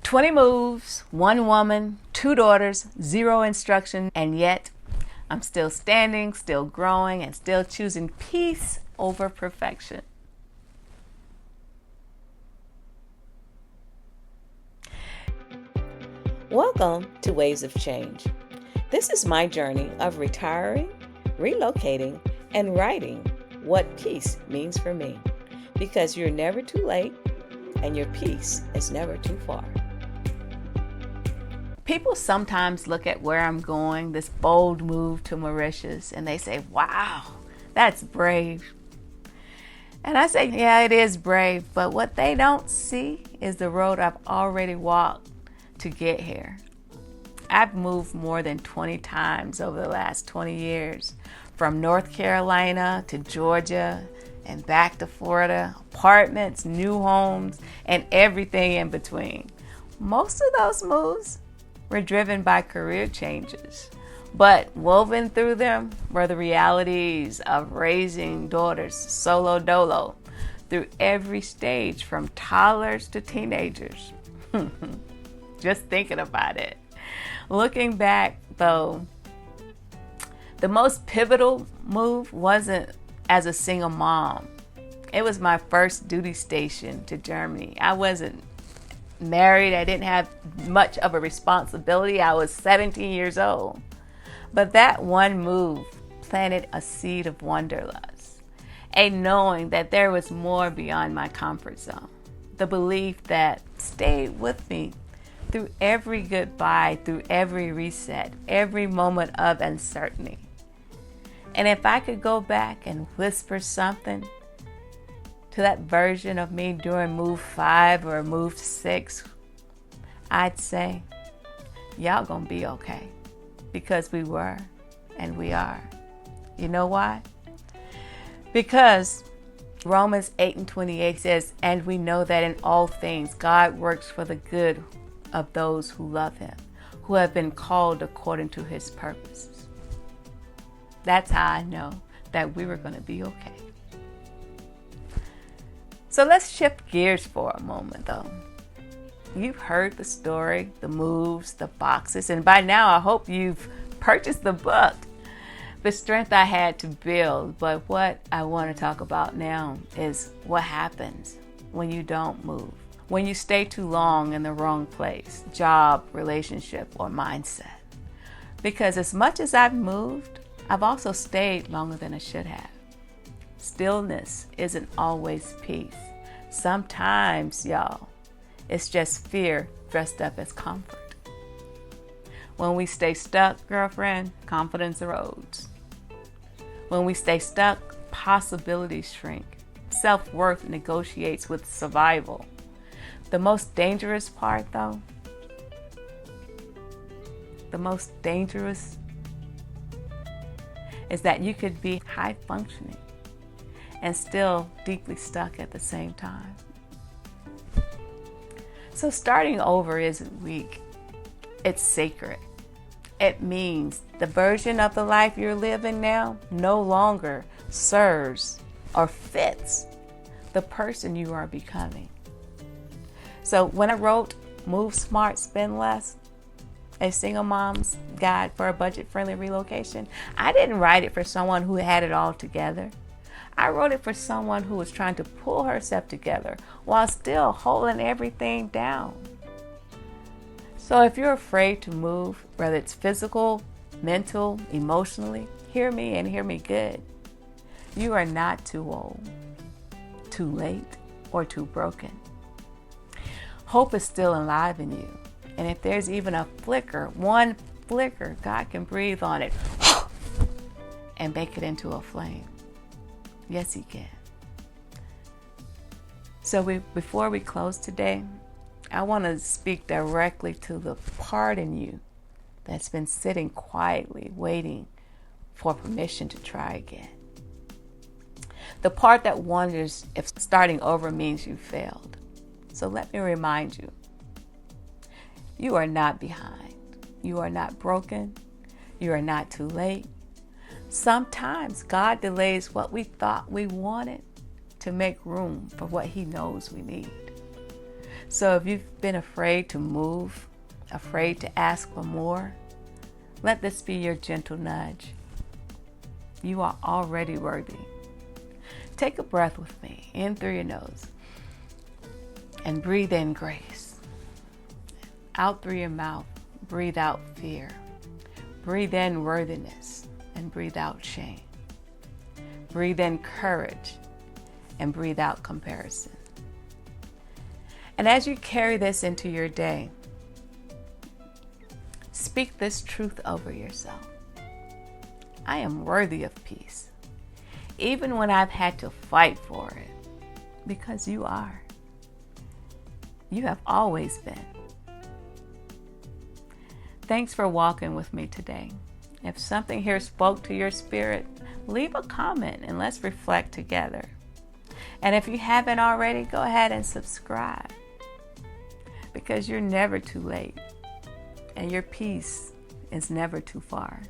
20 moves, one woman, 2 daughters, 0 instruction, and yet I'm still standing, still growing, and still choosing peace over perfection. Welcome to Waves of Change. This is my journey of retiring, relocating, and writing what peace means for me. Because you're never too late, and your peace is never too far. People sometimes look at where I'm going, this bold move to Mauritius, and they say, wow, that's brave. And I say, yeah, it is brave, but what they don't see is the road I've already walked to get here. I've moved more than 20 times over the last 20 years, from North Carolina to Georgia and back to Florida, apartments, new homes, and everything in between. Most of those moves were driven by career changes, but woven through them were the realities of raising daughters solo dolo through every stage from toddlers to teenagers. Just thinking about it. Looking back though, the most pivotal move wasn't as a single mom. It was my first duty station to Germany. I wasn't married. I didn't have much of a responsibility. I was 17 years old. But that one move planted a seed of wanderlust, a knowing that there was more beyond my comfort zone, the belief that stayed with me through every goodbye, through every reset, every moment of uncertainty. And if I could go back and whisper something to that version of me during move 5 or move 6, I'd say, y'all gonna be okay. Because we were and we are. You know why? Because Romans 8:28 says, and we know that in all things God works for the good of those who love him, who have been called according to his purposes. That's how I know that we were going to be okay. So let's shift gears for a moment though. You've heard the story, the moves, the boxes, and by now I hope you've purchased the book, The Strength I Had to Build. But what I want to talk about now is what happens when you don't move, when you stay too long in the wrong place, job, relationship, or mindset. Because as much as I've moved, I've also stayed longer than I should have. Stillness isn't always peace. Sometimes, y'all, it's just fear dressed up as comfort. When we stay stuck, girlfriend, confidence erodes. When we stay stuck, possibilities shrink. Self-worth negotiates with survival. The most dangerous part, though, is that you could be high functioning and still deeply stuck at the same time. So starting over isn't weak, it's sacred. It means the version of the life you're living now no longer serves or fits the person you are becoming. So when I wrote Move Smart, Spend Less, a single mom's guide for a budget-friendly relocation, I didn't write it for someone who had it all together. I wrote it for someone who was trying to pull herself together while still holding everything down. So if you're afraid to move, whether it's physical, mental, emotionally, hear me and hear me good. You are not too old, too late, or too broken. Hope is still alive in you. And if there's even a flicker, one flicker, God can breathe on it and make it into a flame. Yes, he can. So before we close today, I want to speak directly to the part in you that's been sitting quietly, waiting for permission to try again. The part that wonders if starting over means you failed. So let me remind you, you are not behind. You are not broken. You are not too late. Sometimes God delays what we thought we wanted to make room for what he knows we need. So if you've been afraid to move, afraid to ask for more, let this be your gentle nudge. You are already worthy. Take a breath with me, in through your nose, and breathe in grace. Out through your mouth, breathe out fear. Breathe in worthiness, and breathe out shame. Breathe in courage, and breathe out comparison. And as you carry this into your day, speak this truth over yourself. I am worthy of peace, even when I've had to fight for it, because you are. You have always been. Thanks for walking with me today. If something here spoke to your spirit, leave a comment and let's reflect together. And if you haven't already, go ahead and subscribe, because you're never too late and your peace is never too far.